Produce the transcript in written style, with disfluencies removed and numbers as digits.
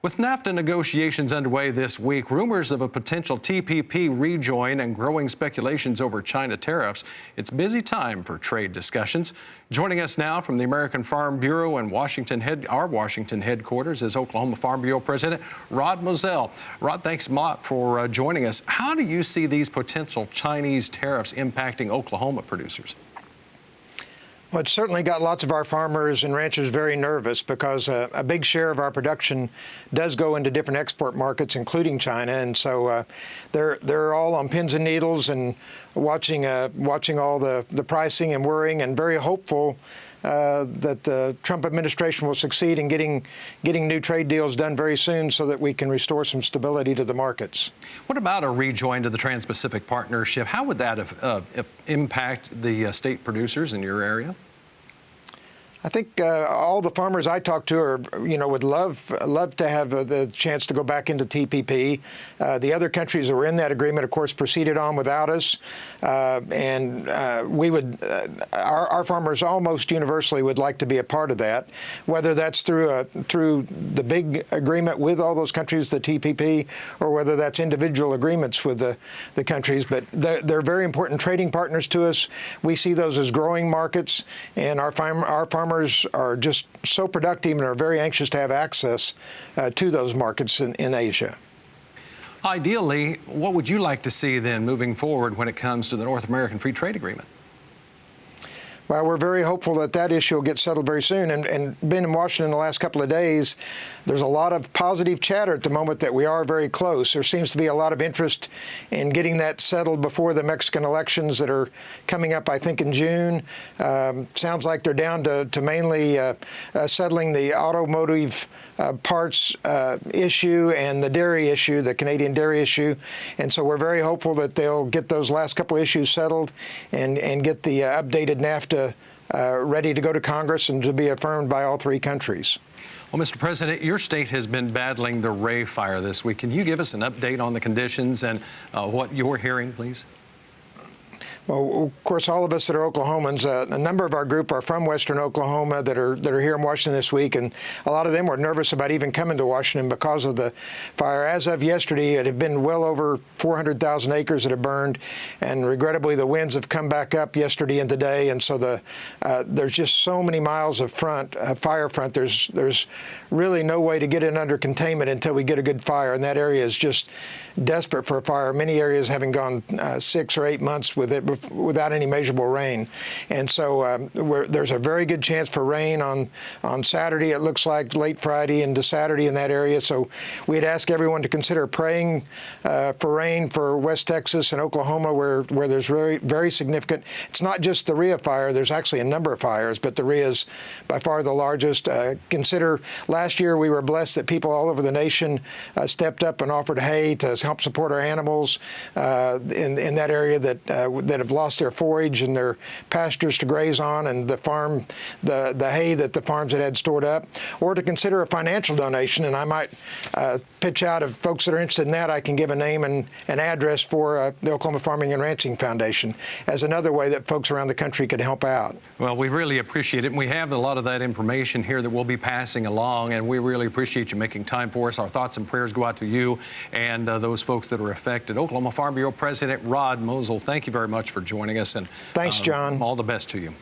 With NAFTA negotiations underway this week, rumors of a potential TPP rejoin and growing speculations over China tariffs, it's a busy time for trade discussions. Joining us now from the American Farm Bureau and our Washington headquarters is Oklahoma Farm Bureau President Rod Moesel. Rod, thanks a lot for joining us. How do you see these potential Chinese tariffs impacting Oklahoma producers? Well, it's certainly got lots of our farmers and ranchers very nervous because a big share of our production does go into different export markets, including China, and so they're all on pins and needles and watching all the pricing and worrying and very hopeful that the Trump administration will succeed in getting new trade deals done very soon so that we can restore some stability to the markets. What about a rejoin to the Trans-Pacific Partnership? How would that impact the state producers in your area? I think all the farmers I talk to are, would love to have the chance to go back into TPP. The other countries that were in that agreement, of course, proceeded on without us, and our farmers almost universally would like to be a part of that, whether that's through the big agreement with all those countries, the TPP, or whether that's individual agreements with the countries. But they're very important trading partners to us. We see those as growing markets, and our farmers are just so productive and are very anxious to have access to those markets in Asia. Ideally, what would you like to see then moving forward when it comes to the North American Free Trade Agreement? Well, we're very hopeful that that issue will get settled very soon. And been in Washington the last couple of days, there's a lot of positive chatter at the moment that we are very close. There seems to be a lot of interest in getting that settled before the Mexican elections that are coming up, I think, in June. Sounds like they're down to mainly settling the automotive parts issue and the dairy issue, the Canadian dairy issue. And so we're very hopeful that they'll get those last couple issues settled and get the updated NAFTA ready to go to Congress and to be affirmed by all three countries. Well, Mr. President, your state has been battling the Ray fire this week. Can you give us an update on the conditions and what you're hearing, please? Well, of course, all of us that are Oklahomans, a number of our group are from Western Oklahoma that are here in Washington this week, and a lot of them were nervous about even coming to Washington because of the fire. As of yesterday, it had been well over 400,000 acres that have burned, and regrettably, the winds have come back up yesterday and today, and so there's just so many miles of fire front. There's really no way to get it under containment until we get a good fire, and that area is just desperate for a fire. Many areas having gone 6 or 8 months with it without any measurable rain. And so there's a very good chance for rain on Saturday, it looks like, late Friday into Saturday in that area. So we'd ask everyone to consider praying for rain for West Texas and Oklahoma where there's very, very significant. It's not just the Rhea fire. There's actually a number of fires, but the Rhea is by far the largest. Consider last year we were blessed that people all over the nation stepped up and offered hay to help support our animals in that area that have lost their forage and their pastures to graze on, and the hay that the farms had stored up, or to consider a financial donation. And I might pitch out, if folks that are interested in that, I can give a name and an address for the Oklahoma Farming and Ranching Foundation as another way that folks around the country could help out. Well, we really appreciate it. And we have a lot of that information here that we'll be passing along, and we really appreciate you making time for us. Our thoughts and prayers go out to you and those folks that are affected. Oklahoma Farm Bureau President Rod Moesel, thank you very much for joining us. And thanks, John. All the best to you.